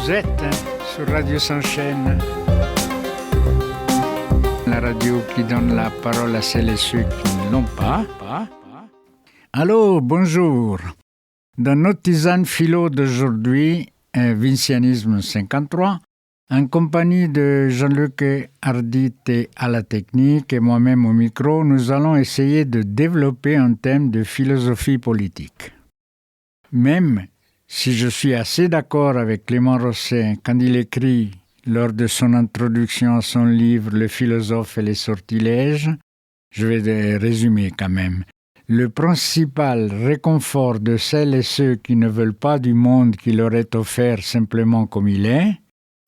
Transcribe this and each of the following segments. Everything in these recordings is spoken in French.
vous êtes sur Radio S'enchaîne, la radio qui donne la parole à celles et ceux qui ne l'ont pas. Allô, bonjour. Dans notre tisane philo d'aujourd'hui, Vincianisme 53, en compagnie de Jean-Luc Ardit à la technique et moi-même au micro, nous allons essayer de développer un thème de philosophie politique. Même si je suis assez d'accord avec Clément Rosset quand il écrit, lors de son introduction à son livre « Le philosophe et les sortilèges », je vais résumer quand même. Le principal réconfort de celles et ceux qui ne veulent pas du monde qui leur est offert simplement comme il est,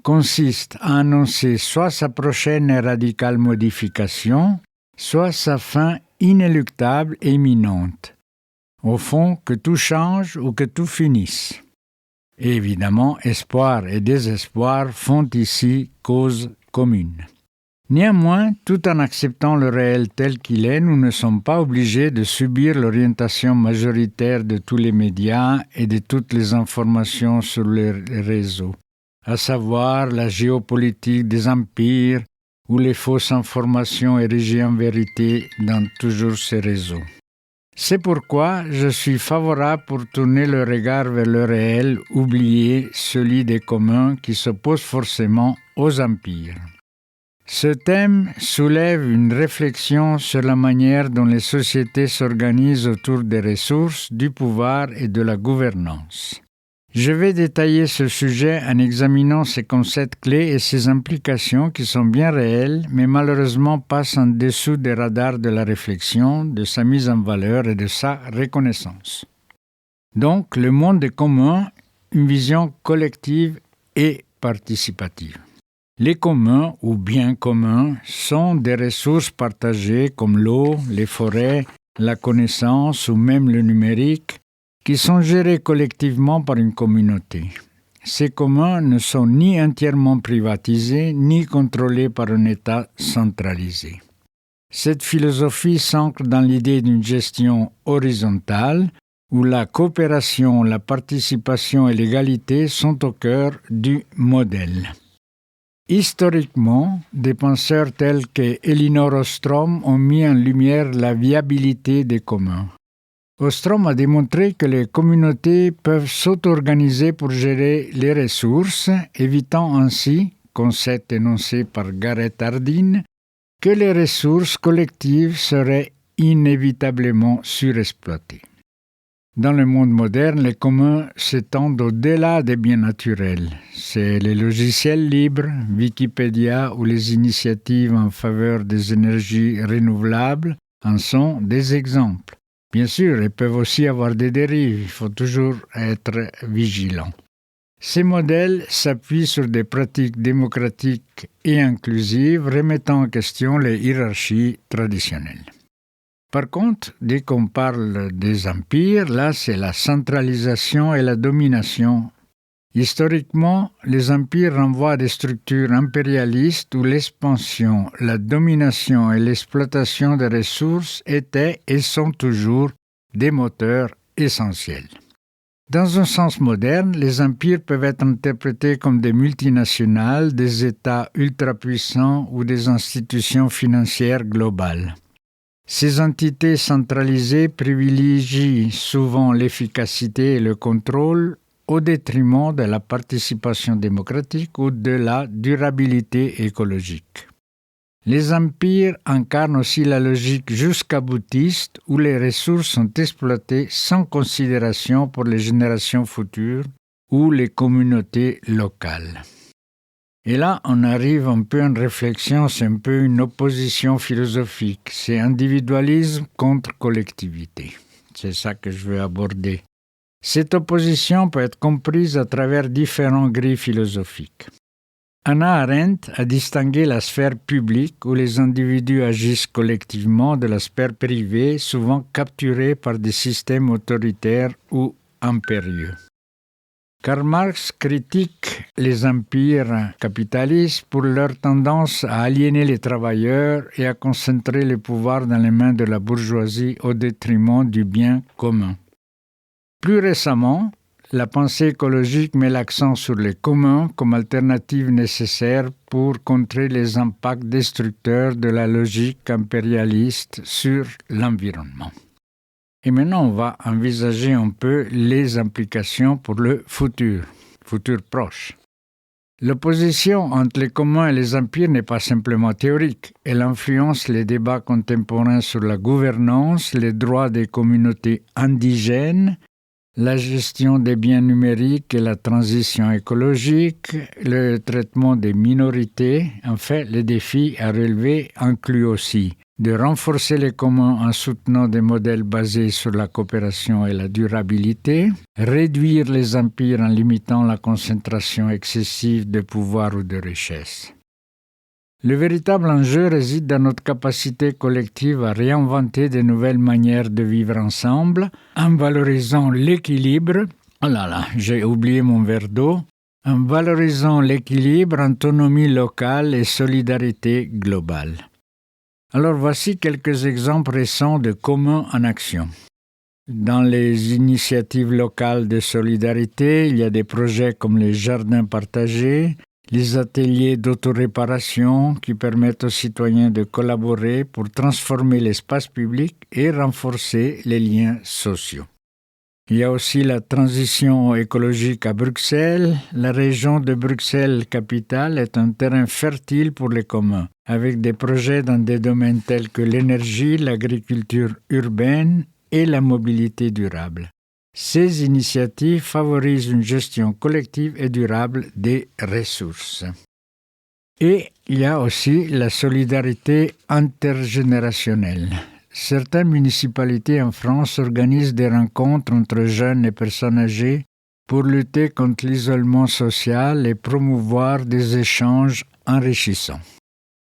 consiste à annoncer soit sa prochaine et radicale modification, soit sa fin inéluctable et imminente. Au fond, que tout change ou que tout finisse. Et évidemment, espoir et désespoir font ici cause commune. Néanmoins, tout en acceptant le réel tel qu'il est, nous ne sommes pas obligés de subir l'orientation majoritaire de tous les médias et de toutes les informations sur les réseaux, à savoir la géopolitique des empires ou les fausses informations érigées en vérité dans toujours ces réseaux. C'est pourquoi je suis favorable pour tourner le regard vers le réel, oublier celui des communs qui s'opposent forcément aux empires. Ce thème soulève une réflexion sur la manière dont les sociétés s'organisent autour des ressources, du pouvoir et de la gouvernance. Je vais détailler ce sujet en examinant ces concepts clés et ses implications qui sont bien réelles, mais malheureusement passent en dessous des radars de la réflexion, de sa mise en valeur et de sa reconnaissance. Donc, le monde est commun, une vision collective et participative. Les communs ou biens communs sont des ressources partagées comme l'eau, les forêts, la connaissance ou même le numérique, qui sont gérés collectivement par une communauté. Ces communs ne sont ni entièrement privatisés, ni contrôlés par un État centralisé. Cette philosophie s'ancre dans l'idée d'une gestion horizontale, où la coopération, la participation et l'égalité sont au cœur du modèle. Historiquement, des penseurs tels que Elinor Ostrom ont mis en lumière la viabilité des communs. Ostrom a démontré que les communautés peuvent s'auto-organiser pour gérer les ressources, évitant ainsi, concept énoncé par Gareth Hardin, que les ressources collectives seraient inévitablement surexploitées. Dans le monde moderne, les communs s'étendent au-delà des biens naturels. C'est les logiciels libres, Wikipédia ou les initiatives en faveur des énergies renouvelables en sont des exemples. Bien sûr, ils peuvent aussi avoir des dérives, il faut toujours être vigilant. Ces modèles s'appuient sur des pratiques démocratiques et inclusives, remettant en question les hiérarchies traditionnelles. Par contre, dès qu'on parle des empires, là c'est la centralisation et la domination. Historiquement, les empires renvoient à des structures impérialistes où l'expansion, la domination et l'exploitation des ressources étaient et sont toujours des moteurs essentiels. Dans un sens moderne, les empires peuvent être interprétés comme des multinationales, des États ultra-puissants ou des institutions financières globales. Ces entités centralisées privilégient souvent l'efficacité et le contrôle au détriment de la participation démocratique ou de la durabilité écologique. Les empires incarnent aussi la logique jusqu'à-boutiste où les ressources sont exploitées sans considération pour les générations futures ou les communautés locales. Et là, on arrive un peu en réflexion, c'est un peu une opposition philosophique. C'est individualisme contre collectivité. C'est ça que je veux aborder. Cette opposition peut être comprise à travers différents grilles philosophiques. Hannah Arendt a distingué la sphère publique où les individus agissent collectivement de la sphère privée, souvent capturée par des systèmes autoritaires ou impérieux. Karl Marx critique les empires capitalistes pour leur tendance à aliéner les travailleurs et à concentrer le pouvoir dans les mains de la bourgeoisie au détriment du bien commun. Plus récemment, la pensée écologique met l'accent sur les communs comme alternative nécessaire pour contrer les impacts destructeurs de la logique impérialiste sur l'environnement. Et maintenant, on va envisager un peu les implications pour le futur proche. L'opposition entre les communs et les empires n'est pas simplement théorique. Elle influence les débats contemporains sur la gouvernance, les droits des communautés indigènes, la gestion des biens numériques et la transition écologique, le traitement des minorités. En fait, les défis à relever incluent aussi de renforcer les communs en soutenant des modèles basés sur la coopération et la durabilité, réduire les empires en limitant la concentration excessive de pouvoir ou de richesse. Le véritable enjeu réside dans notre capacité collective à réinventer de nouvelles manières de vivre ensemble en valorisant l'équilibre. Oh là là, j'ai oublié mon verre d'eau. En valorisant l'équilibre, autonomie locale et solidarité globale. Alors voici quelques exemples récents de communs en action. Dans les initiatives locales de solidarité, il y a des projets comme les jardins partagés, les ateliers d'autoréparation qui permettent aux citoyens de collaborer pour transformer l'espace public et renforcer les liens sociaux. Il y a aussi la transition écologique à Bruxelles. La région de Bruxelles-Capitale est un terrain fertile pour les communs, avec des projets dans des domaines tels que l'énergie, l'agriculture urbaine et la mobilité durable. Ces initiatives favorisent une gestion collective et durable des ressources. Et il y a aussi la solidarité intergénérationnelle. Certaines municipalités en France organisent des rencontres entre jeunes et personnes âgées pour lutter contre l'isolement social et promouvoir des échanges enrichissants.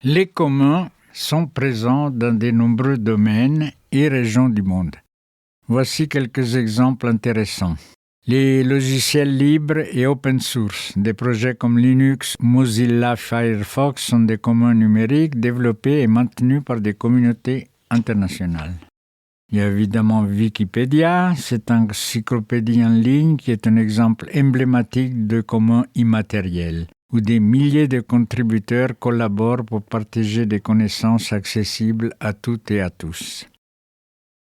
Les communs sont présents dans de nombreux domaines et régions du monde. Voici quelques exemples intéressants. Les logiciels libres et open source, des projets comme Linux, Mozilla, Firefox sont des communs numériques développés et maintenus par des communautés internationales. Il y a évidemment Wikipédia, cette encyclopédie en ligne qui est un exemple emblématique de commun immatériel, où des milliers de contributeurs collaborent pour partager des connaissances accessibles à toutes et à tous.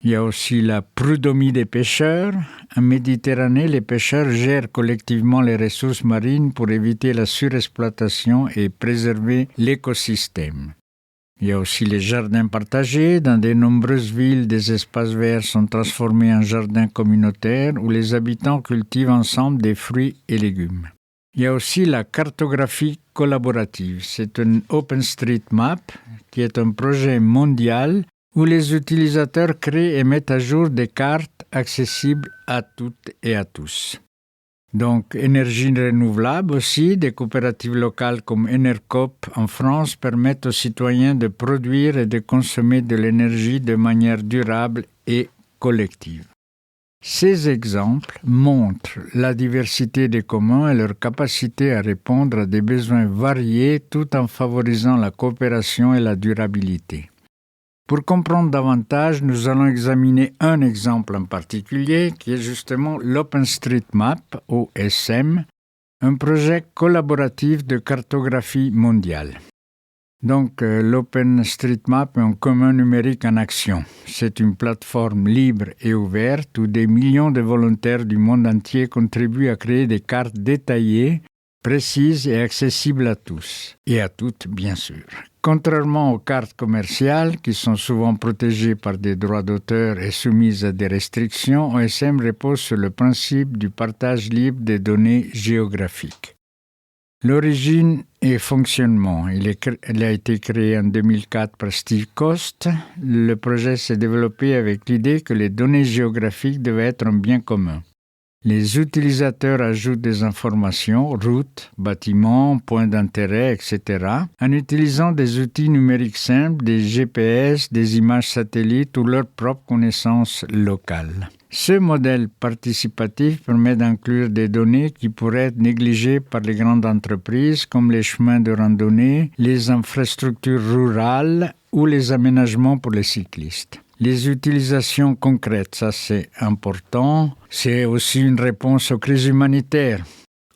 Il y a aussi la prud'homie des pêcheurs. En Méditerranée, les pêcheurs gèrent collectivement les ressources marines pour éviter la surexploitation et préserver l'écosystème. Il y a aussi les jardins partagés. Dans de nombreuses villes, des espaces verts sont transformés en jardins communautaires où les habitants cultivent ensemble des fruits et légumes. Il y a aussi la cartographie collaborative. C'est un OpenStreetMap qui est un projet mondial où les utilisateurs créent et mettent à jour des cartes accessibles à toutes et à tous. Donc, énergie renouvelable aussi, des coopératives locales comme Enercoop en France permettent aux citoyens de produire et de consommer de l'énergie de manière durable et collective. Ces exemples montrent la diversité des communs et leur capacité à répondre à des besoins variés tout en favorisant la coopération et la durabilité. Pour comprendre davantage, nous allons examiner un exemple en particulier qui est justement l'OpenStreetMap, OSM, un projet collaboratif de cartographie mondiale. Donc, l'OpenStreetMap est un commun numérique en action. C'est une plateforme libre et ouverte où des millions de volontaires du monde entier contribuent à créer des cartes détaillées, précises et accessibles à tous, et à toutes bien sûr. Contrairement aux cartes commerciales, qui sont souvent protégées par des droits d'auteur et soumises à des restrictions, OSM repose sur le principe du partage libre des données géographiques. L'origine et fonctionnement. Il a été créé en 2004 par Steve Cost. Le projet s'est développé avec l'idée que les données géographiques devaient être un bien commun. Les utilisateurs ajoutent des informations, routes, bâtiments, points d'intérêt, etc., en utilisant des outils numériques simples, des GPS, des images satellites ou leurs propres connaissances locales. Ce modèle participatif permet d'inclure des données qui pourraient être négligées par les grandes entreprises comme les chemins de randonnée, les infrastructures rurales ou les aménagements pour les cyclistes. Les utilisations concrètes, ça c'est important. C'est aussi une réponse aux crises humanitaires.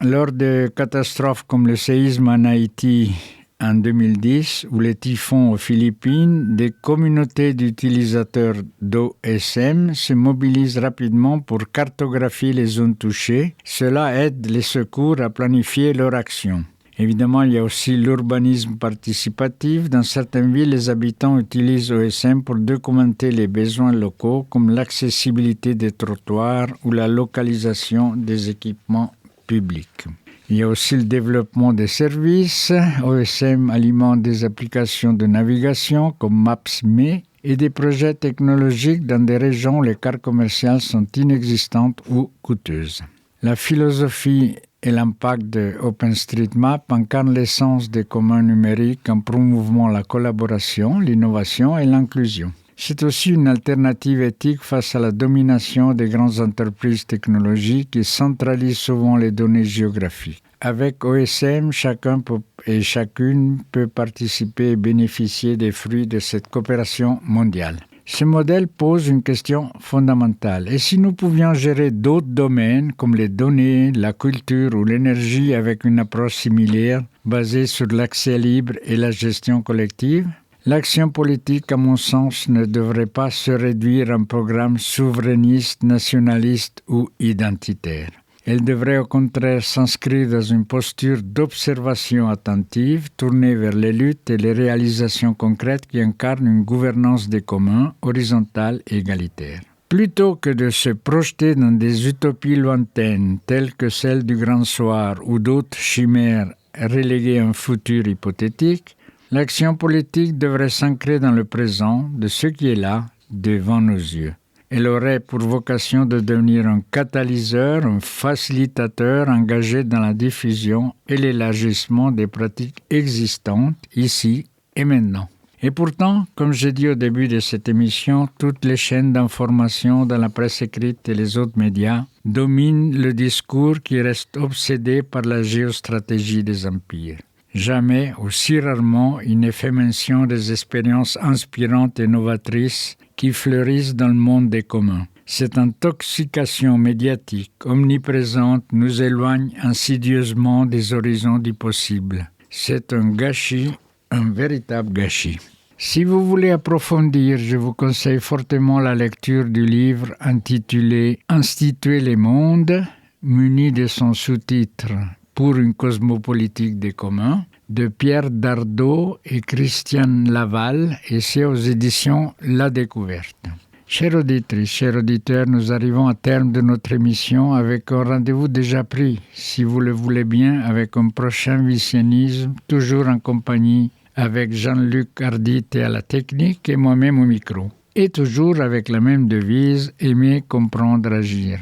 Lors de catastrophes comme le séisme en Haïti en 2010 ou les typhons aux Philippines, des communautés d'utilisateurs d'OSM se mobilisent rapidement pour cartographier les zones touchées. Cela aide les secours à planifier leur action. Évidemment, il y a aussi l'urbanisme participatif. Dans certaines villes, les habitants utilisent OSM pour documenter les besoins locaux comme l'accessibilité des trottoirs ou la localisation des équipements publics. Il y a aussi le développement des services. OSM alimente des applications de navigation comme Maps.me et des projets technologiques dans des régions où les cartes commerciales sont inexistantes ou coûteuses. La philosophie et l'impact de OpenStreetMap incarnent l'essence des communs numériques en promouvant la collaboration, l'innovation et l'inclusion. C'est aussi une alternative éthique face à la domination des grandes entreprises technologiques qui centralisent souvent les données géographiques. Avec OSM, chacun et chacune peut participer et bénéficier des fruits de cette coopération mondiale. Ce modèle pose une question fondamentale. Et si nous pouvions gérer d'autres domaines comme les données, la culture ou l'énergie avec une approche similaire basée sur l'accès libre et la gestion collective? L'action politique, à mon sens, ne devrait pas se réduire à un programme souverainiste, nationaliste ou identitaire. Elle devrait au contraire s'inscrire dans une posture d'observation attentive, tournée vers les luttes et les réalisations concrètes qui incarnent une gouvernance des communs, horizontale et égalitaire. Plutôt que de se projeter dans des utopies lointaines, telles que celle du Grand Soir ou d'autres chimères reléguées à un futur hypothétique, l'action politique devrait s'ancrer dans le présent de ce qui est là, devant nos yeux. Elle aurait pour vocation de devenir un catalyseur, un facilitateur engagé dans la diffusion et l'élargissement des pratiques existantes ici et maintenant. Et pourtant, comme j'ai dit au début de cette émission, toutes les chaînes d'information dans la presse écrite et les autres médias dominent le discours qui reste obsédé par la géostratégie des empires. Jamais, aussi rarement, il n'est fait mention des expériences inspirantes et novatrices qui fleurissent dans le monde des communs. Cette intoxication médiatique omniprésente nous éloigne insidieusement des horizons du possible. C'est un gâchis, un véritable gâchis. Si vous voulez approfondir, je vous conseille fortement la lecture du livre intitulé « Instituer les mondes », muni de son sous-titre « Pour une cosmopolitique des communs » de Pierre Dardot et Christiane Laval, et c'est aux éditions La Découverte. Chères auditrices, chers auditeurs, nous arrivons à terme de notre émission avec un rendez-vous déjà pris, si vous le voulez bien, avec un prochain Vincianisme, toujours en compagnie avec Jean-Luc Ardit à la technique et moi-même au micro. Et toujours avec la même devise, aimer, comprendre, agir.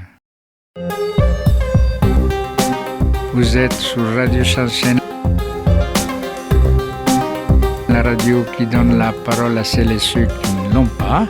Vous êtes sur Radio Chansena, la radio qui donne la parole à celles et ceux qui ne l'ont pas.